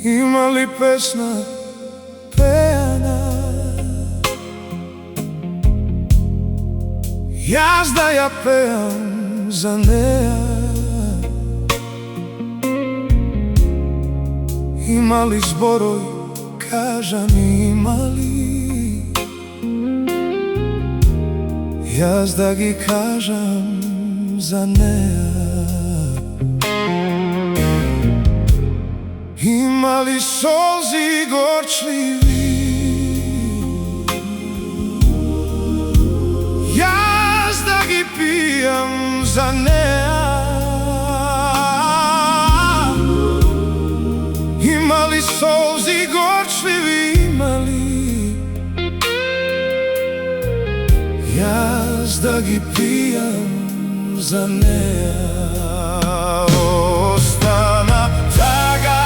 Ima li pesma pejana, jazda ja pejam za neja. Ima li zboroj, kaža mi ima li, jazda gi kažam za neja. Ima li solzi gorčljivi, jazda gi pijam za neja. Ima li solzi gorčljivi, ima li, jazda gi pijam za neja. Ostana traga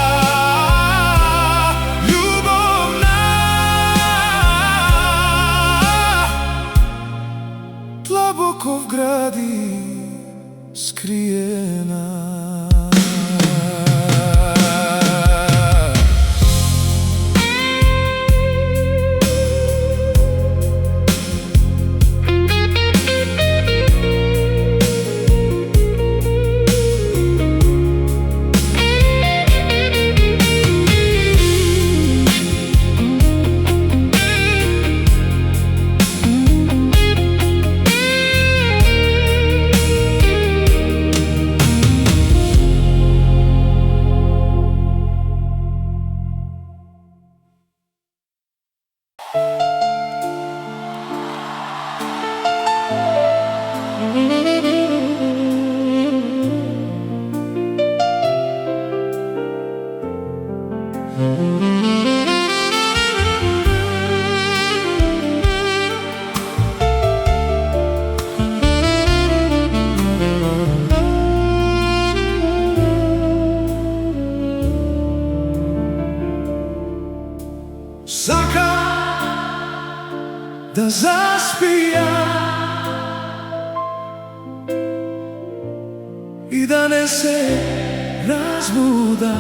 duboko v gradi skrijena. Saka da zaspija i da ne se razbuda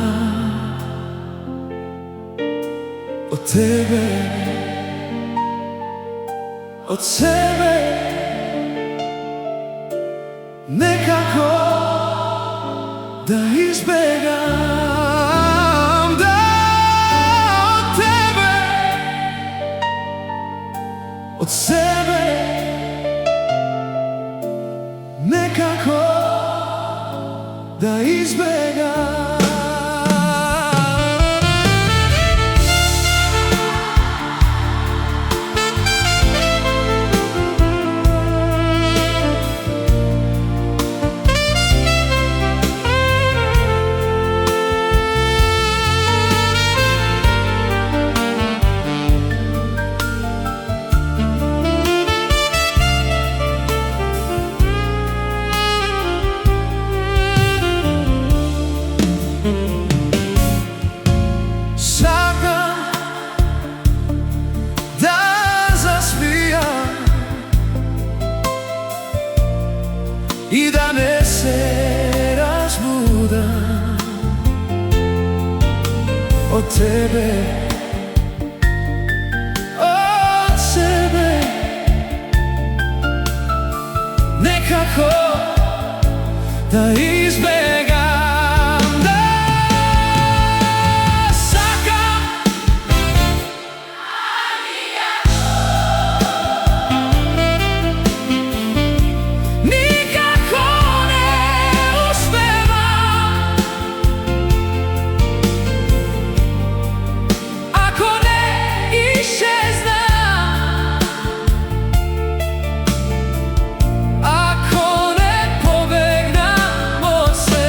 od tebe, od sebe, nekako da izbjegam. Od sebe nekako da izbjegam. I da ne se razbudam od tebe, od sebe, nekako da izbjegam. Ako ne pobegnem od sebe.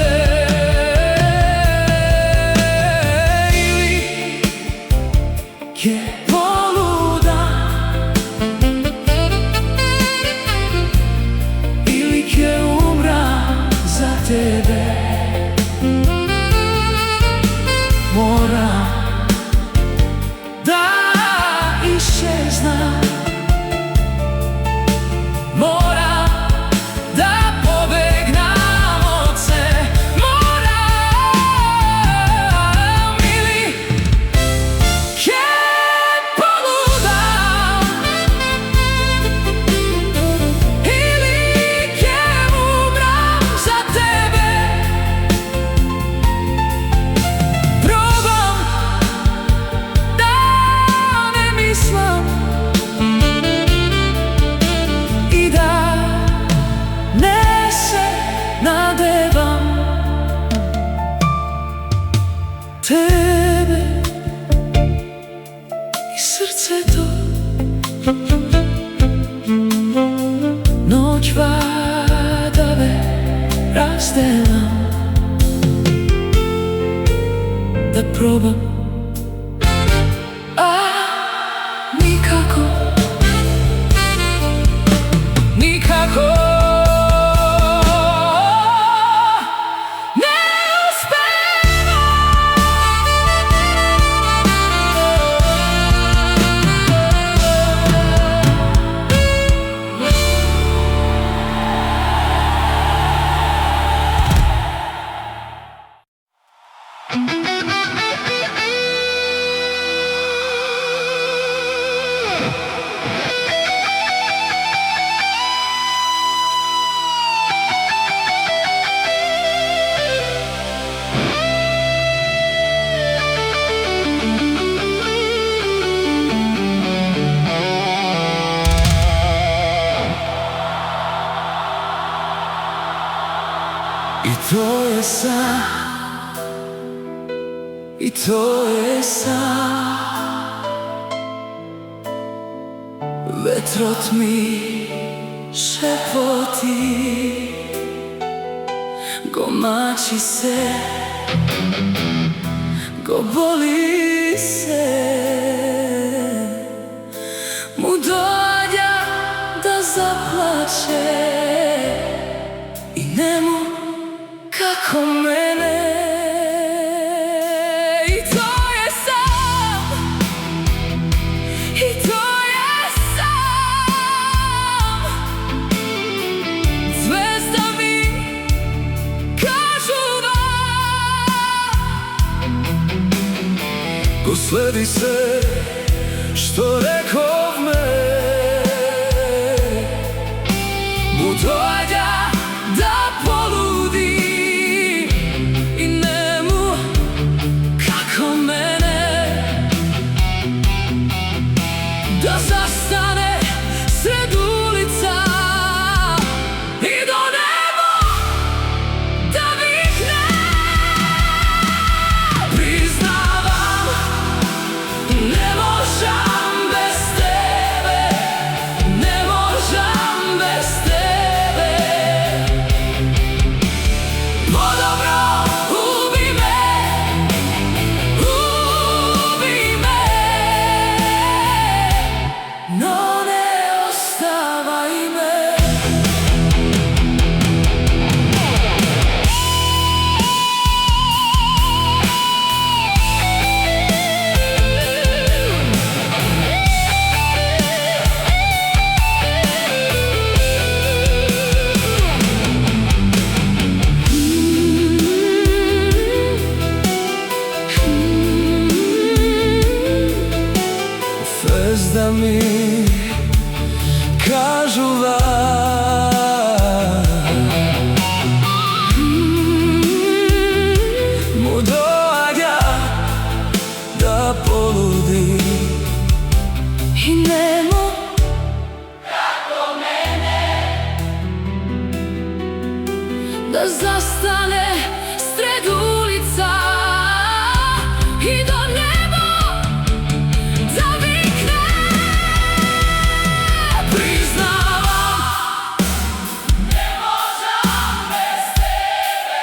tebe i srce to. Noć vadove razdelam, da probam, a nikako, nikako. I to je san, i to je san. Vetrot mi šepoti, go mači se, go boli se, mu dođa da zaplače i nemu kako mene. I to je san, i to je san. Zvezda mi kažu da ko sledi se što rekov me, mu dođa da poludi i nemu kako mene, da zastane sred ulica i do neba da vikne. Priznavam, ne možem bez tebe, ne možem bez tebe. Vodobro, ubi me, no ne ostavaj me. Zvezda mi kažu mu dođa da poludi i nemu kako mene, da zastane sred ulica i do neba da vikne. Priznavam, ne možem bez tebe,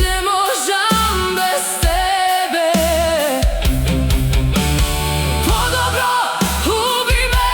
ne možem bez tebe. Podobro, ubi me,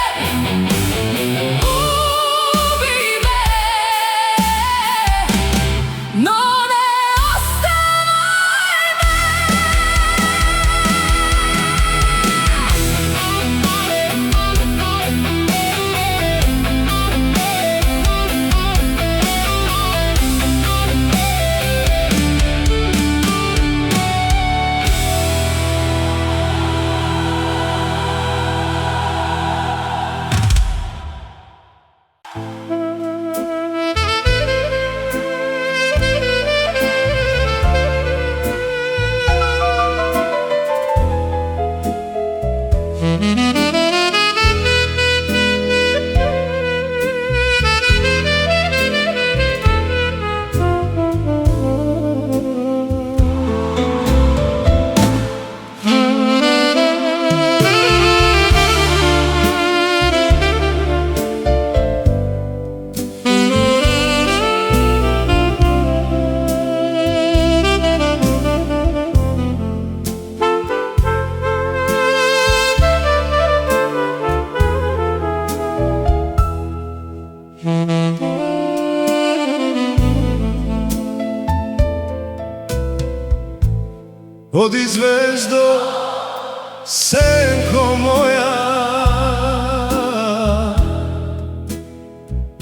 Odi zvezdo, senko moja,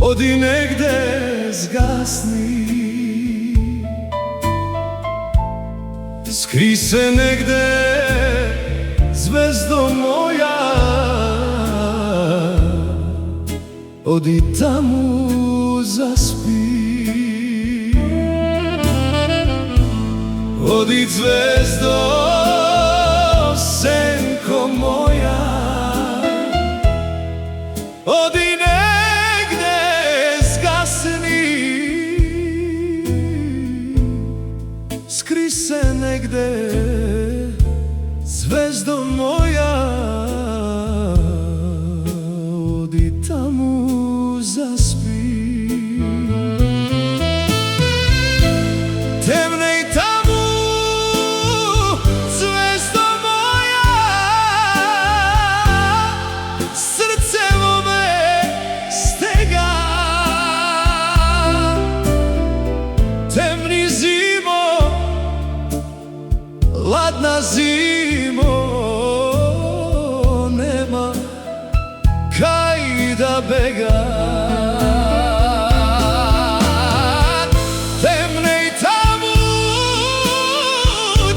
odi negde zgasni, skrij se negde, zvezdo moja, odi tamo zaspi. Odi zvezdo, senko moja, odi negde zgasni, skrij se negde, zvezdo moja, odi tamo zaspi. Temnej tamo, zvezdo moja, srce me stega. Temni zimo, ladna zimo, nema kaj da bega. Temnej tamo,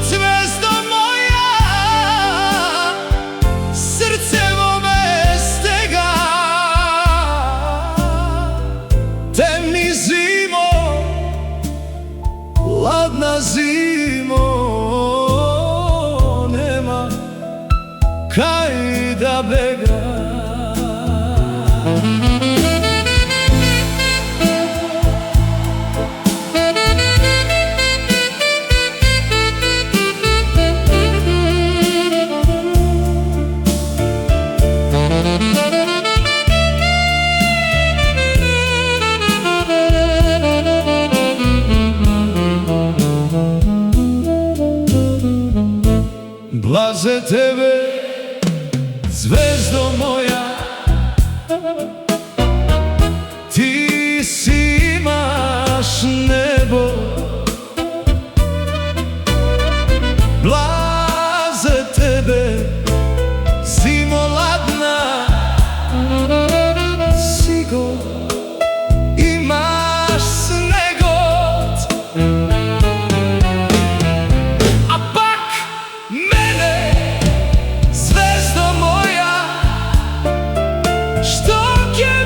zvezdo moja, srce me stega. Temni zimo, ladna zimo, nema kaj da bega. Blaze tebe, zvezdo moja, ti si imaš nebo. Blaze tebe, zimo ladna, sigo imaš snegot. A pak mene, zvezdo moja, što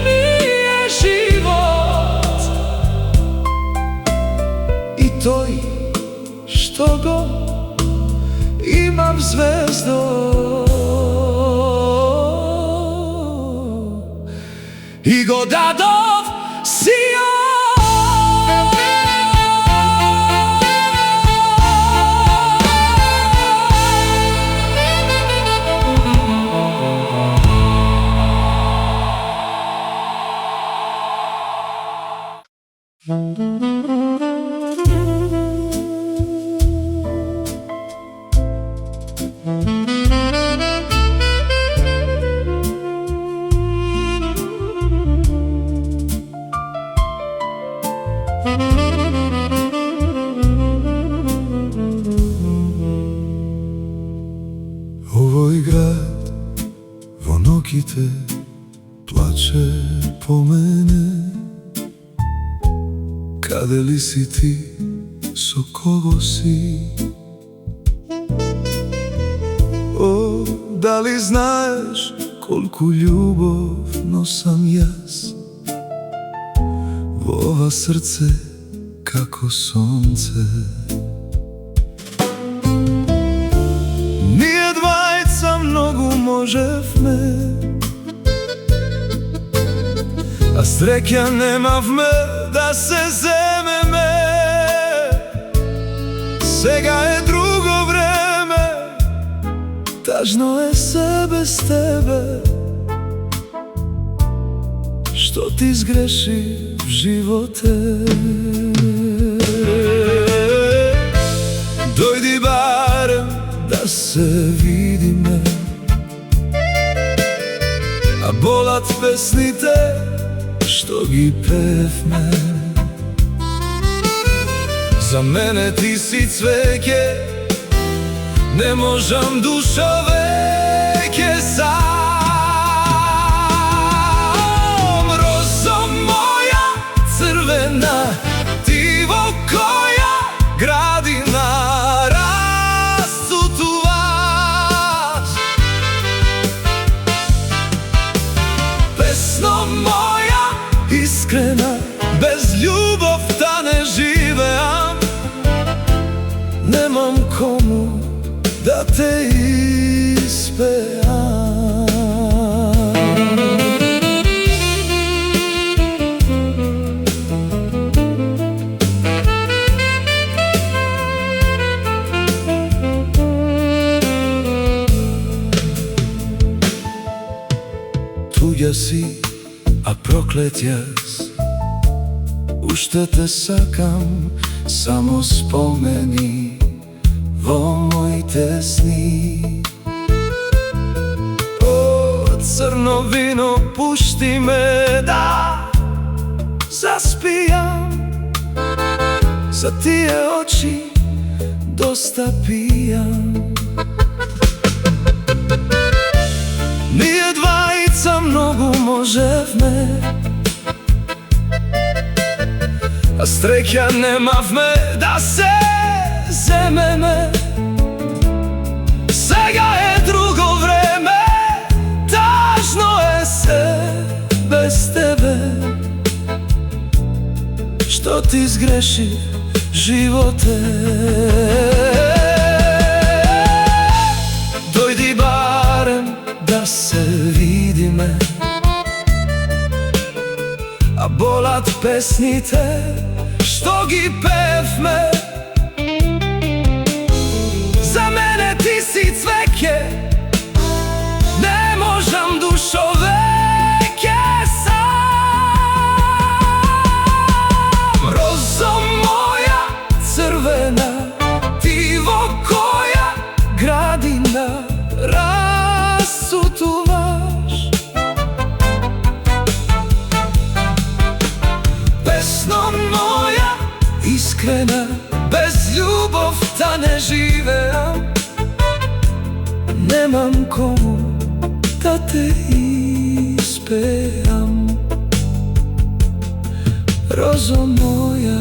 mi je život. I toj što go imam, zvezdo, i godadov sio. Ovoj grad vonokite plače po mene. Kade li si ti, so kogo si? O, da li znaš koliku ljubav nosam jaz v ova srce kako sonce. Nije dvajca mnogo moževme, a sreća nema v me da se zeme me. Сега je drugo vreme, tažno je se bez tebe. Što ti zgreši v živote? Dojdi barem da se vidime, a bolat pesnite što gi pevme. Za mene ti si cveke Не можам душо веќе сам. Розо моја црвена, ти во која градина расцутуваш. Песно моја искрена, без љубовта не живеам. Немам кому да те испеам. Туѓа си, а проклет јас. Уште те сакам, само спомени во моите сни. О, црно вино, пушти ме да заспијам. За тие очи доста пијам. Ние двајца многу можевме, а среќа немавме да се земеме. Сега е друго време, тажно е се без тебе. Што ти сгреши животе? Дојди барем да се видиме, а болат песните што ги певме. За мене ти си цвеќе, не можам душо веќе сам. Розо моја црвена, ти во која градина расцутуваш. Песно моја искрена, без љубовта не живеам. Немам кому да те испеам. Розо моја.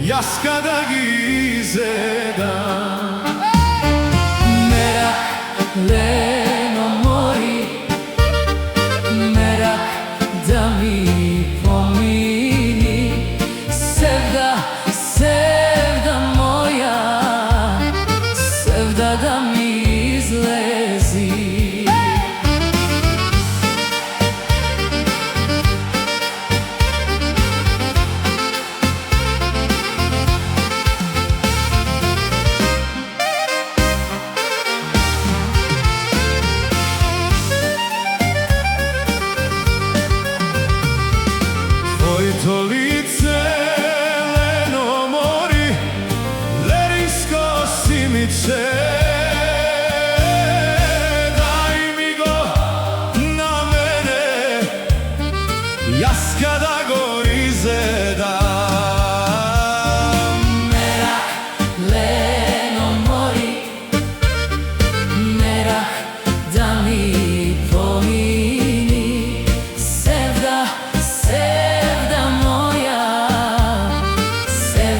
Јас када ги изедам. Мерак, лено мори, мерак да ми помини. Севда, севда моја, севда да ми излези.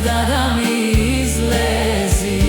sevda da mi izlezi.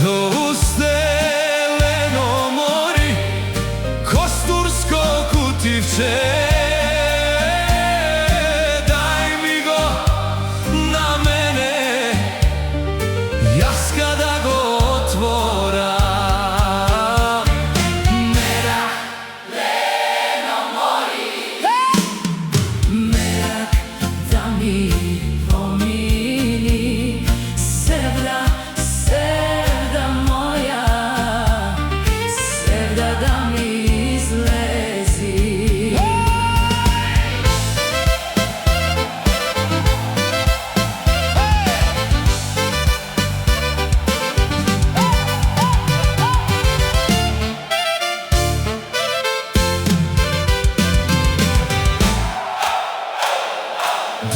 To usteleno mori, kostursko kutivče, daj mi go na mene, jaz kada go otvoram. Merak, leno mori, merak da mi pomini, sevda, sevda moja, sevda da mi izlezi.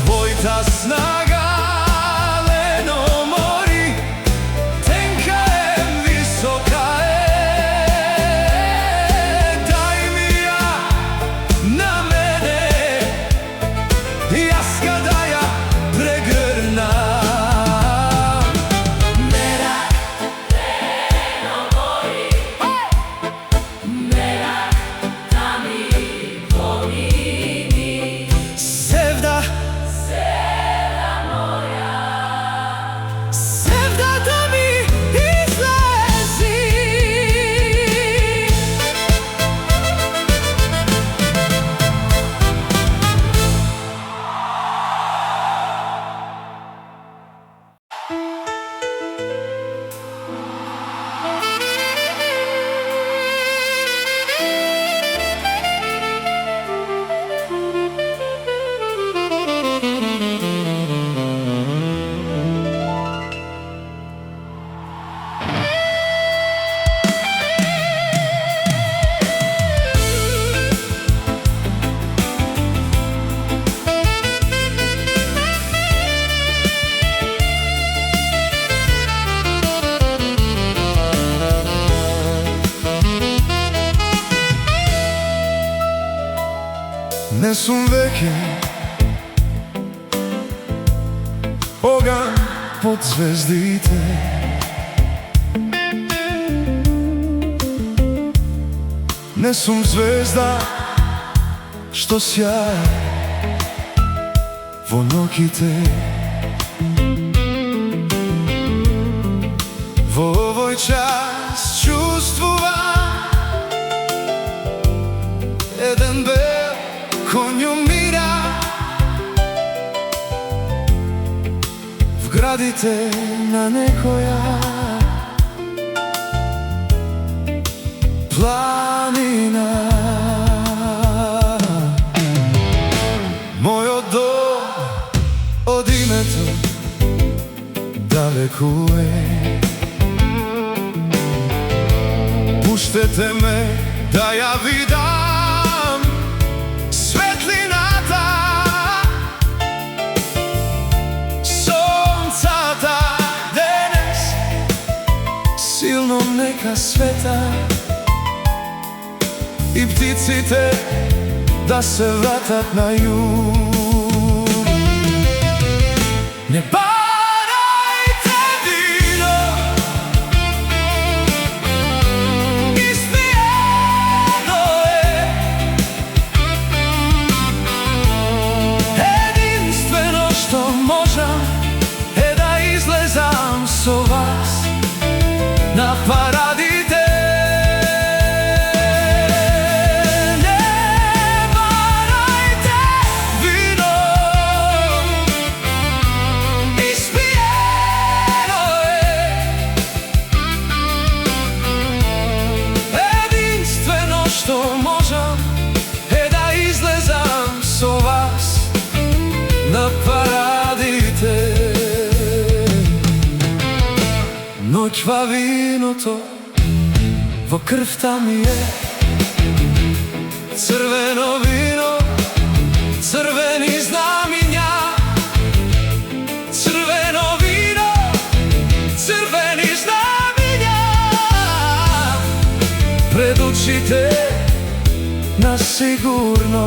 Dvojta snaga, leno mori, tenka je, visoka je, daj mi ja na mene, jaz kada ja pregrnam. Merak, leno mori, merak da mi pomini, Sevda, sevda moja, sevda da mi izlezi. Не сум веќе оган под звездите, не сум звезда што сјае во ноќите. Во овој час чувствувам еден бел конју мира в градите на некоја планина. Мојот дом од името далеку е. Пуштете ме да ја видам светлината, сонцата денес силно нека света и птиците да се вратат на југ. Не барајте вино, испиено е. Единствено што можам е да излезам со вас на парадите. Почва виното, во крвта ми е црвено вино, црвени знамиња. Црвено вино, црвени знамиња. Пред очите на сигурно.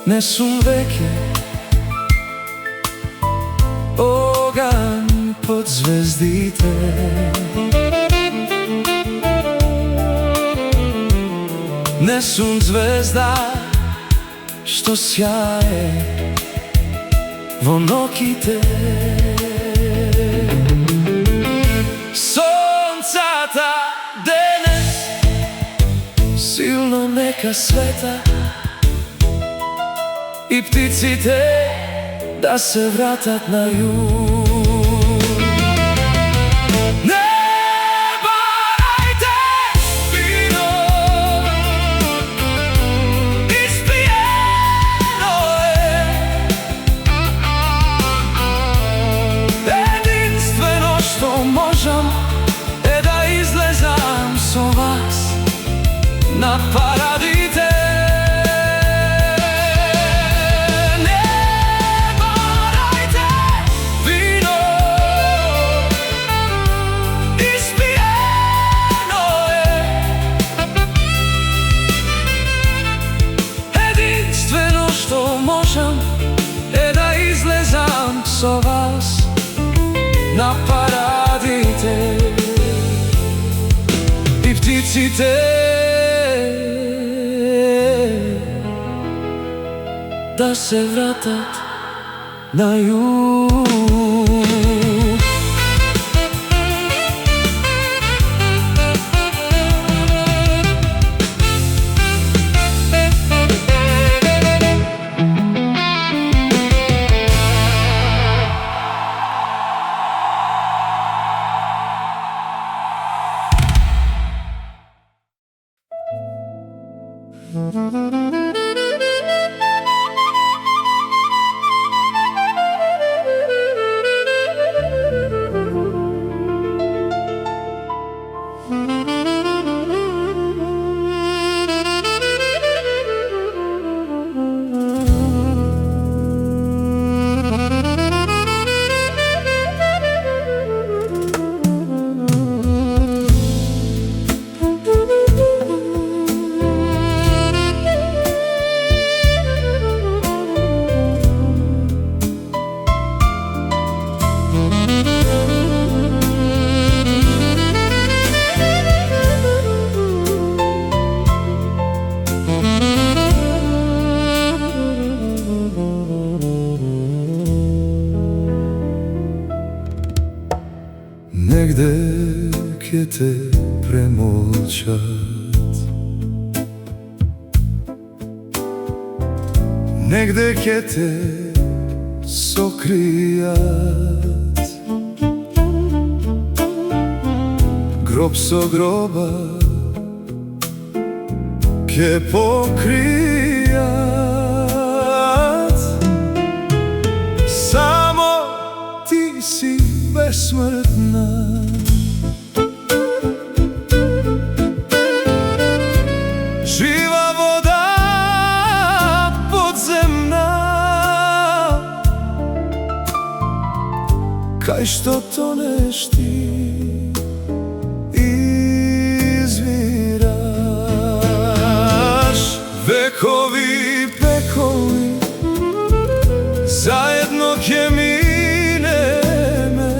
Не сум веќе оган под звездите. Не сум звезда што сјае во ноќите. Сонцата денес силно нека света и птиците да се вратат на југ. Не барајте вино, испиено е. Единствено што можам е да излезам со вас на парадите. Е да излезам со вас на парадите и птиците да се вратат на југ. Негде ќе те премолчат, негде ќе те сокријат, гроб со гроба ќе покријат. Само ти си бесмртна, жива вода подземна, кај што тонеш ти извираш. Векови и пекови заедно ќе минеме.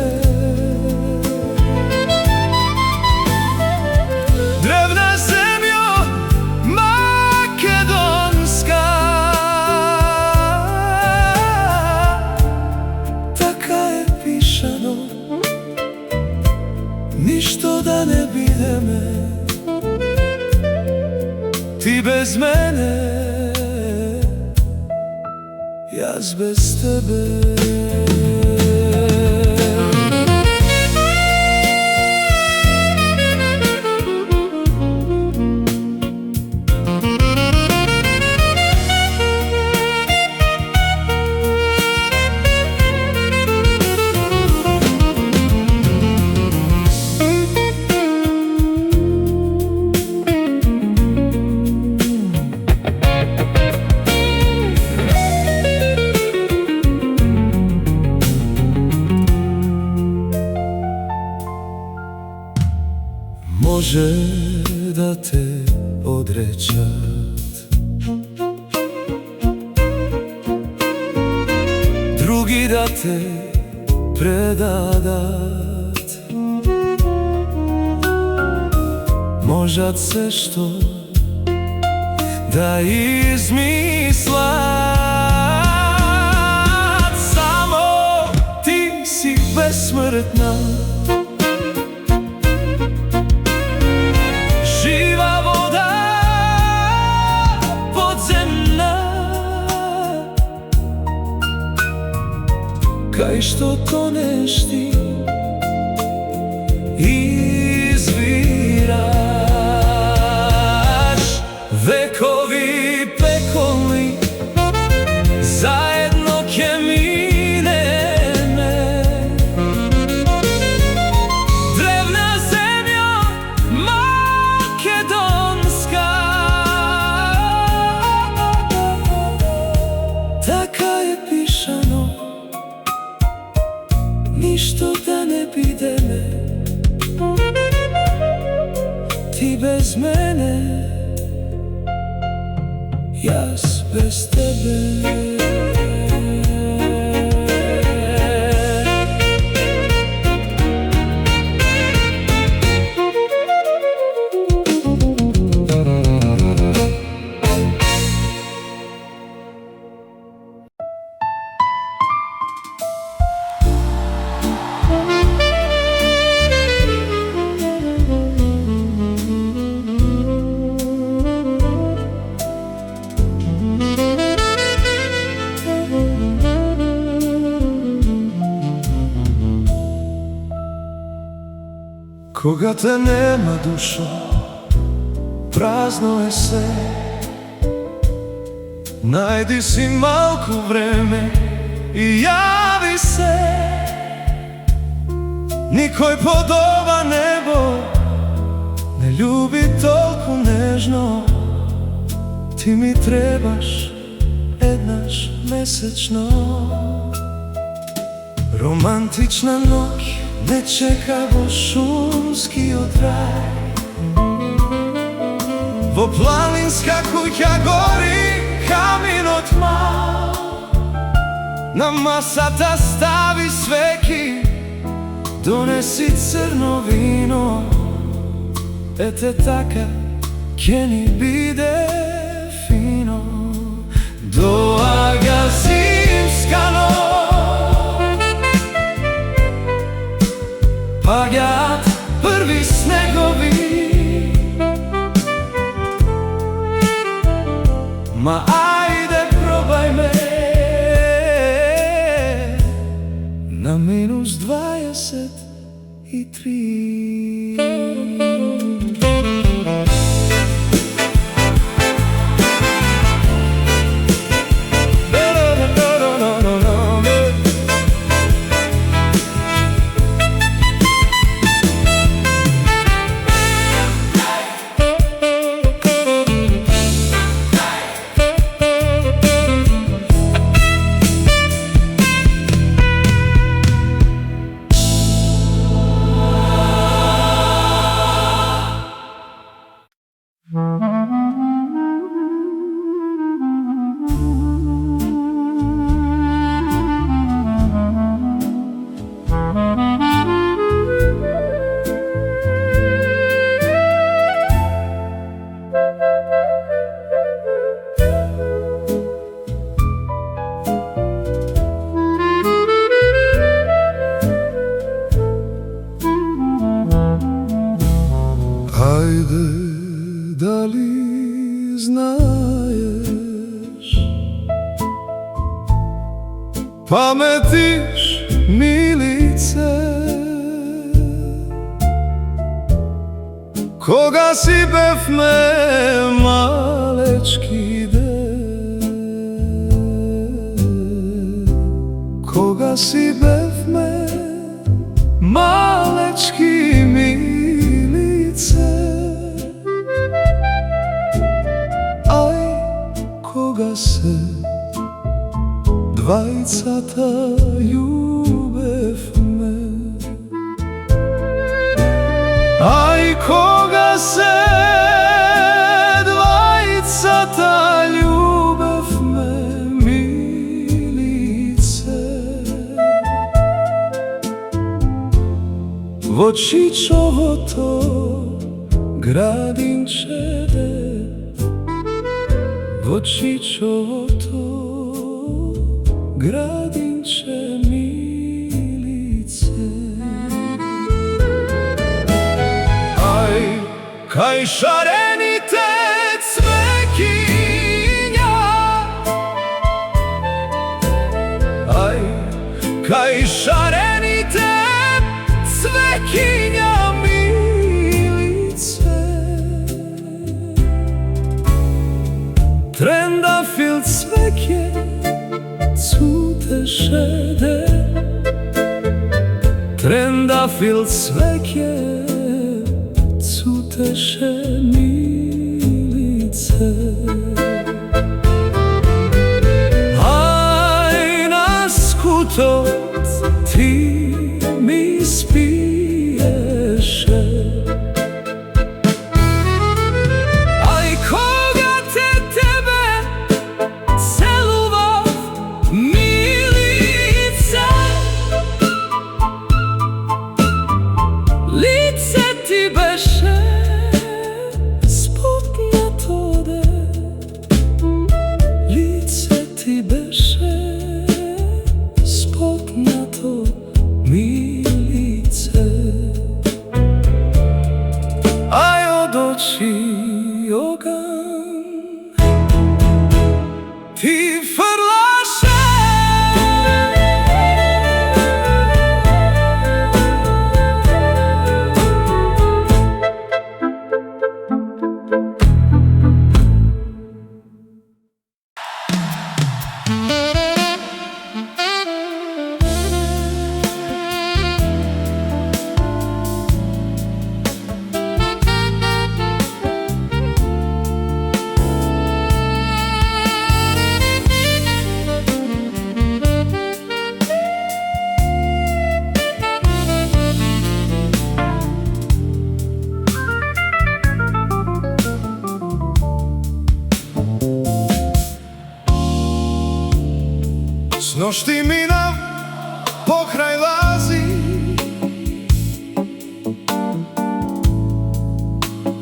Древна земјо македонска, така е пишано, ништо да не бидеме. Ти без мене, јас без тебе. може да те одречат, други да те предадат. Можат се што да измислат, само ти си безсмртна, жива вода подземна, кај што тонеш ти извираш. Векови пеколни заедно ќе минеме, древна земја македонска, така е пишано, ништо да не бидеме, ти без мене, јас без тебе. Кога те нема, душо, празно е се, најди си малку време и јави се. Никој под ова небо не љуби толку нежно, ти ми требаш еднаш месечно. Романтична ноќ не чека во шумскиот рај, во планинска куќа гори каминот мал, на масата стави свеќи, донеси црно вино, ете така ќе ни биде фино. Доаѓа зимска ноќ, паѓаат први снегови, ма ајде пробај ме на -23. Ајде, дали знаеш, паметиш милице, кога си бевме малечки кога си бевме малечки милице. Ај, кога се двајцата љубевме, ај, кога voći čovoto gradinčede, voći čovoto gradinče milice. Aj, kaj šarenite cvekinja, aj, kaj šarenite cvekinja milice. Trendafil cvekje cutešede, trendafil cvekje cuteše milice. Aj, na skuto ti mi spiješe, aj koga te tebe celuvav milice. Lice ti beše sputnjatode, lice ti beše sputnjato milice. Aj od oči ogan ti frlaše, s nošti mina pokraj lazi,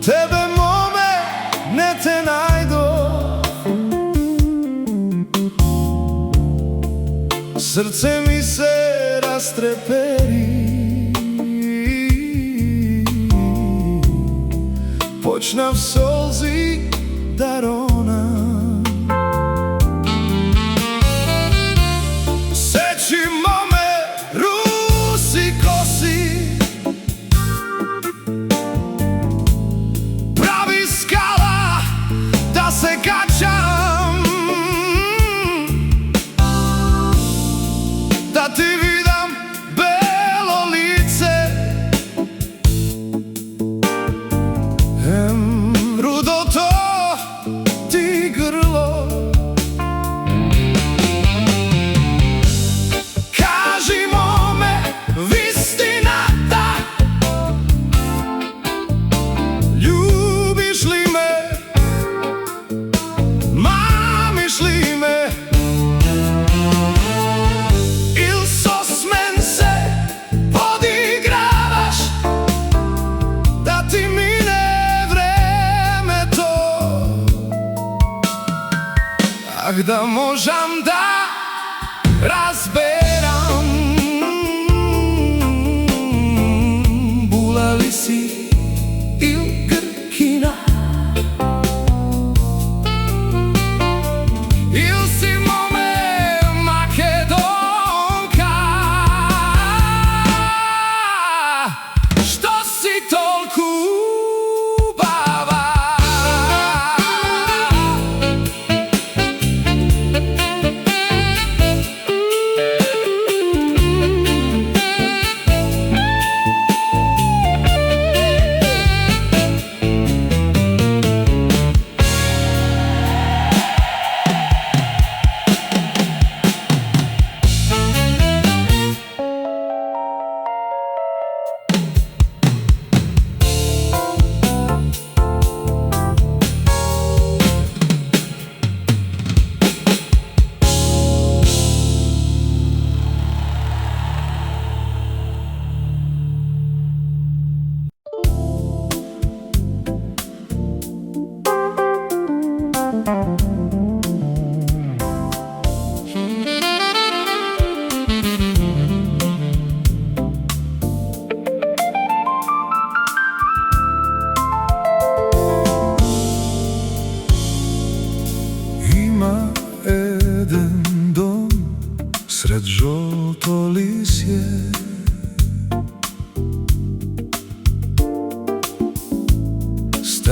tebe mome ne te najdo, srce mi se rastreperi, počnav solzi da rona. Sećimo me rusi kosi, pravi skala da se kačam, da ti vidam belo lice, rudo to ti grlo. Kažimo me vistinata, ljubiš li me, mamiš li me, il sos men se podigravaš, da ti mine vreme to. Ah, da možam da razberam, bulali si il Grkina, il si mome Makedonka, što si tolku bava.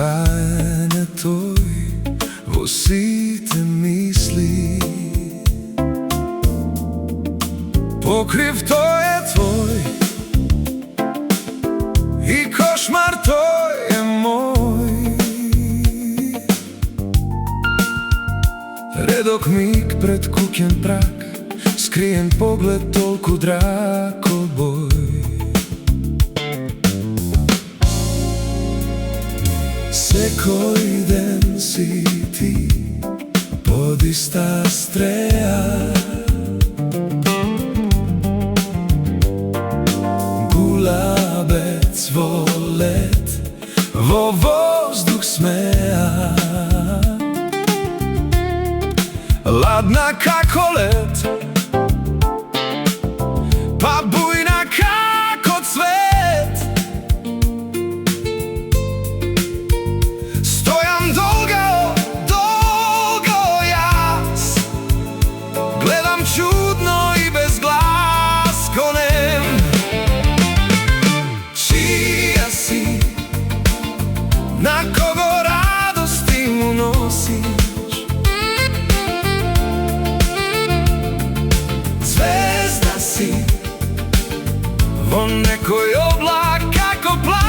tajen je tvoj v vsi te misli. Pokriv to je tvoj i košmar to je moj. Redok mig pred kukjen prak, skrijen pogled tolku drag oboj. Se koji den si ti pod ista streja, gulabec volet vo vozduh smeja, ladna kako let, pa bujna kako cvet. Stojam dolgo, dolgo jas, gledam čudno i bez glas konem. Čija si, na kogo radosti mu nosiš? Zvezda si, vo nekoj oblak kako plan.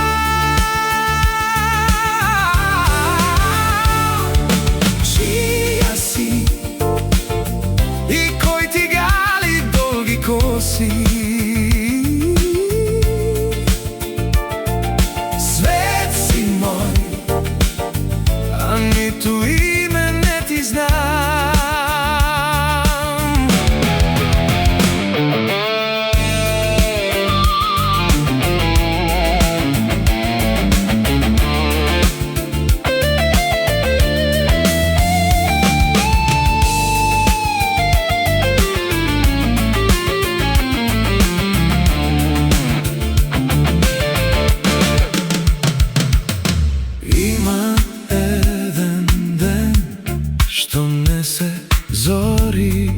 Čija si i koji ti gali dolgi kosi? Svet si moj, a ni tu ime ne ti znam. Ima jedan den što nese zori,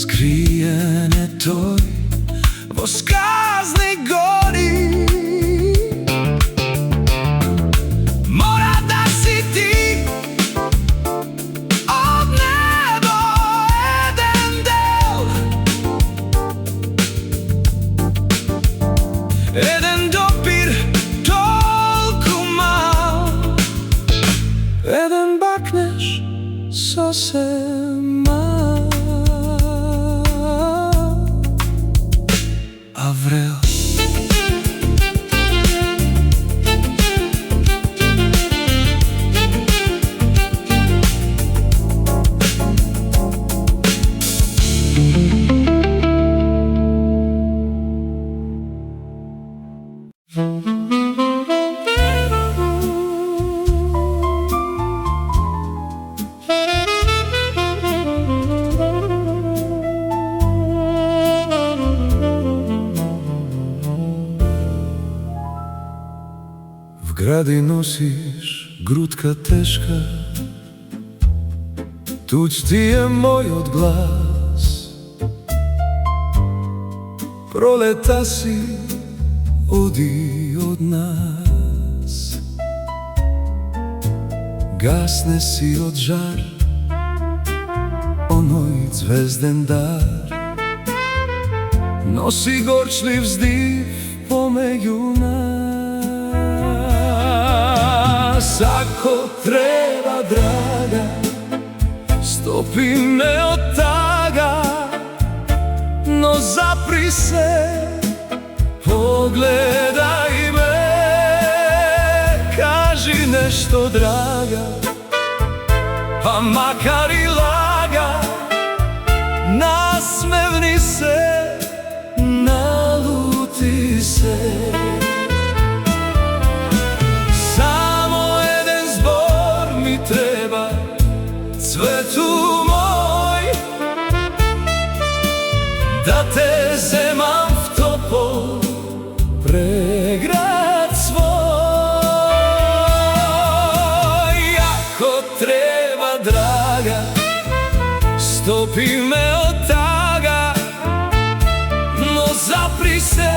skrijen je toj vo skazni gori. Mora da si ti od nebo jedan del, jedan dopir tolku mal, jedan bakneš sasvim mal. Avril. W grady nosiš grutka teška, tuć ti je moj odglas. Proleta si, odi od nas. Gasne si od žar, onoj zvezden dar. Nosi gorčljiv zdiv pomeđu nas. Ako treba, draga, stopi me od taga, no zapri se, pogledaj me, kaži nešto, draga, pa makar i laga, nasmevni se, naluti se. Cvetu moj, da te zemam v topol pregrad svoj. Ako treba, draga, stopi me od taga, no zapri se,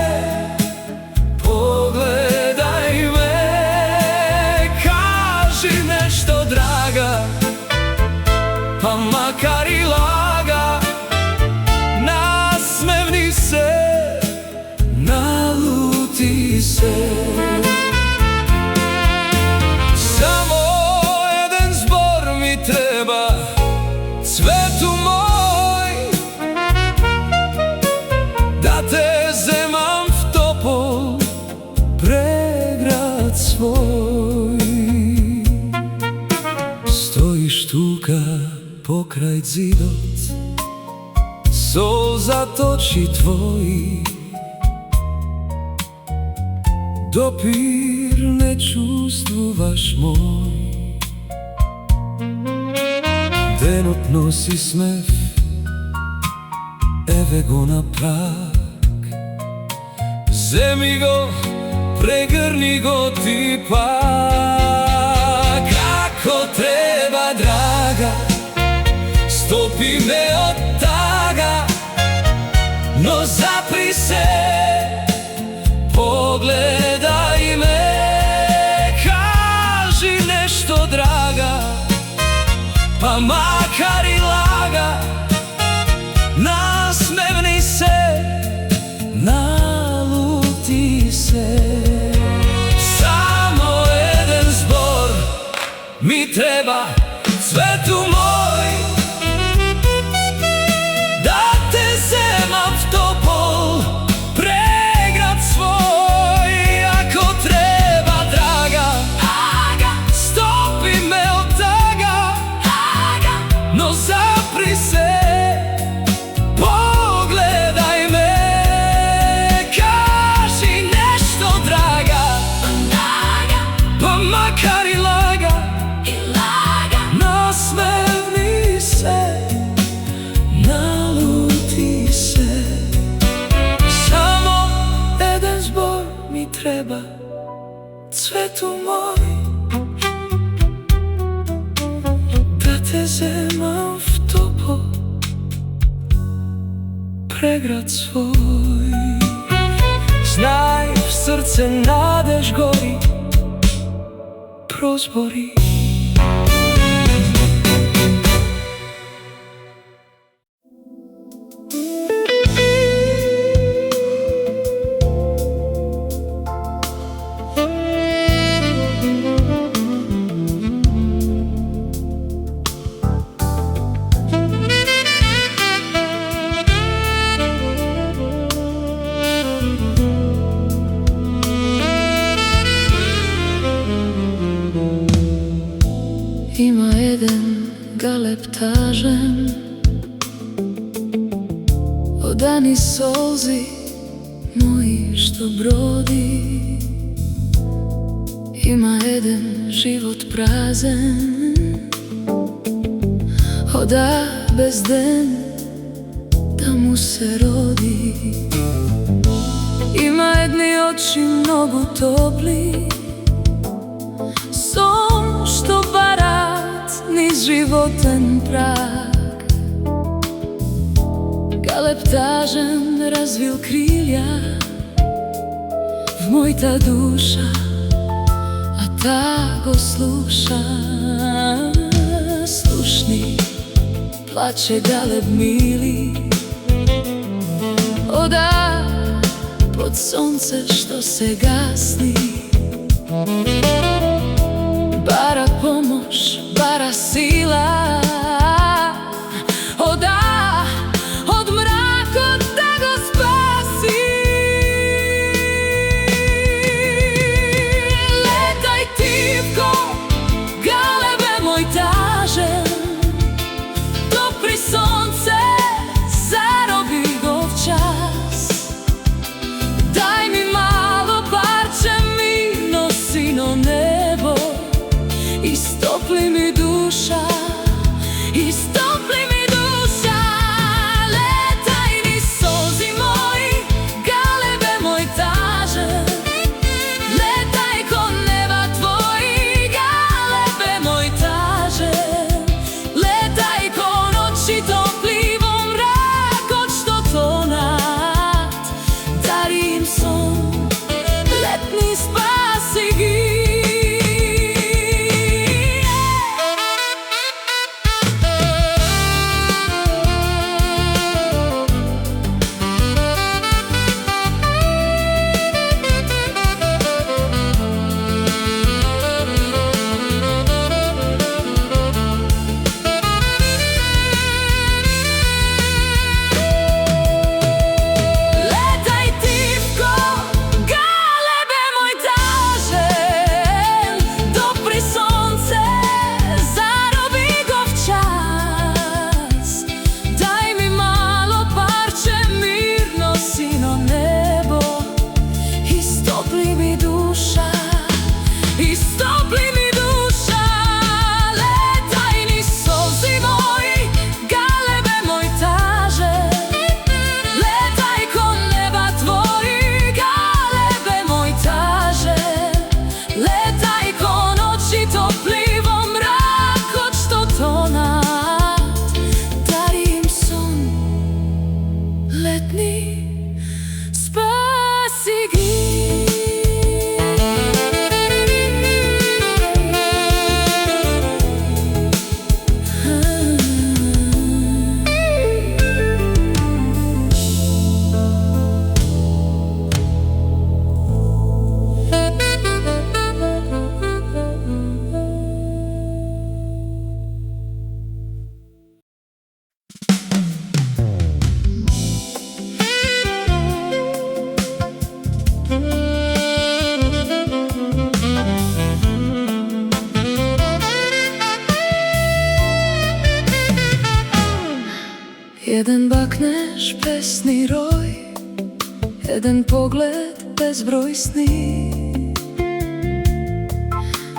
pokraj zidot sol zatoči tvoji, dopir ne čustvuvaš moj. Денот носи смев, еве го на праг. Земи го, прегрни го ти пак. Како треба, драга, стопи ме од тага, но запри се, погледај ме, кажи нешто, драга, па макар и лага, насмевни се, налути се. Само еден збор ми треба, цвету мој, да те земам в топол преград свој. Ако треба, драга, стопи ме од тага, но запри се, погледај ме, кажи нешто, драга, па макар и лага, насмевни се, налути се. Само еден збор ми треба, цвету мој, да те земам в топол преград свој. Знај, в срце надеж гори, прозбори. Има еден галептажен, одани солзи мои што броди. Има еден живот празен, ода без ден да му се роди. Има едни очи многу топли, сон што барат низ животен праг. Галептажен развил крилја в мојта душа, а та го слуша. Слушни, плаче галеб мили, ода под сонце што се гасни. Бара помош, бара сила, ода од мракот да го спаси. Летај тивко, галебе мој тажен, допри сонце, зароби го в час. Дај ми мало парче, ми носи, но не седни, спаси ги. Еден бакнеш песни рој, еден поглед безброј сни.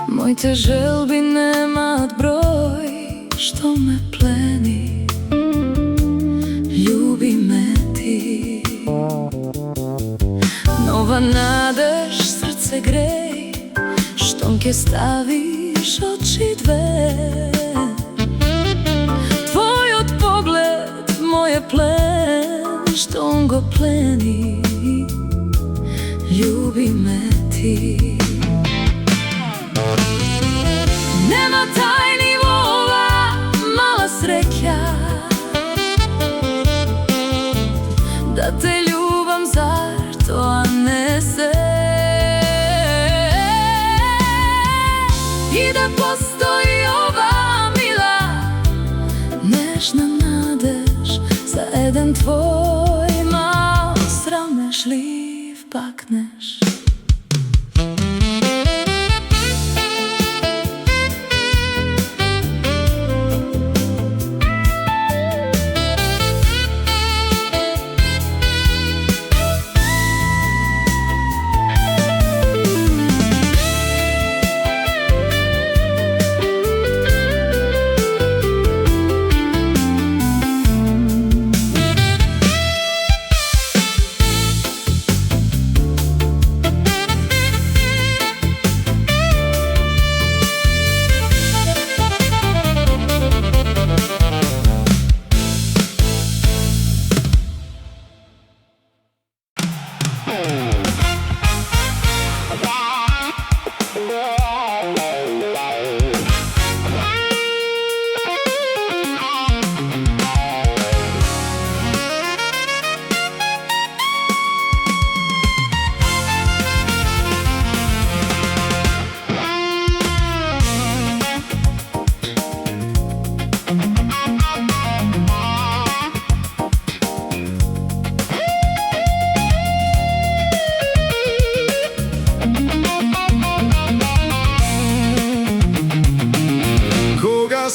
Моите желби немаат број, што ме плени. Љуби ме ти. Нова надеж срце греј, штом ке ставиш очи две. Моје плен, штом го плени, љуби ме ти. Нема тајни во ова мала среќа, да те љубам, зар тоа не се? И да постои ова мила, нежна надеж за еден твој мал срамежлив бакнеш.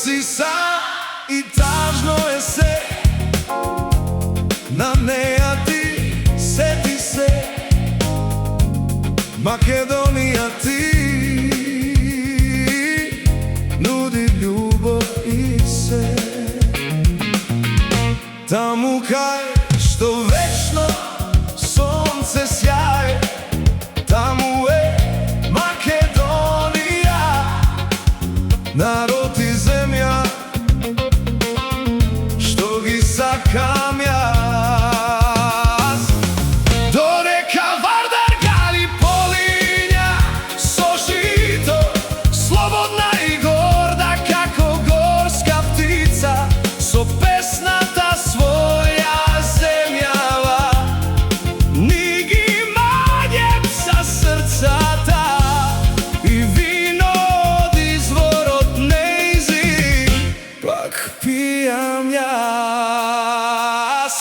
Си сам и тажно е се, на неа ти сети се, Македонија ти нуди љубов и се. Таму кај што вечно сонце сјај, таму е Македонија, народ и земја, што ги сакам јас. До река Вардар гали полиња со жито, слободна и горда како горска птица, со песната своја земјава. Ни ги маѓем са срцата и вино од изворот нејзин пак пијам јас.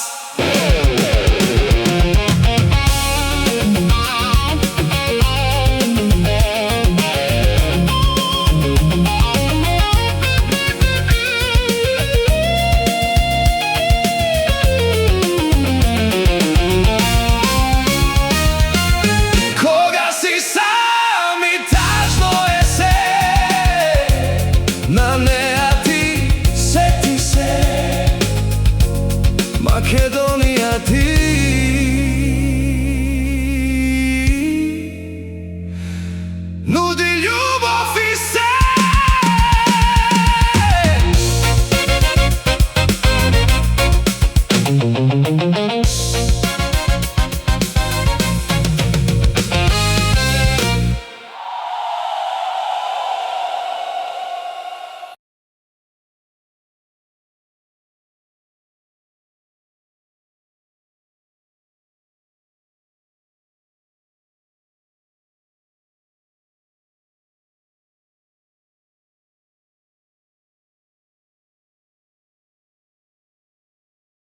Кога си сам и тажно е се, на неа ти сети се, Македонија ти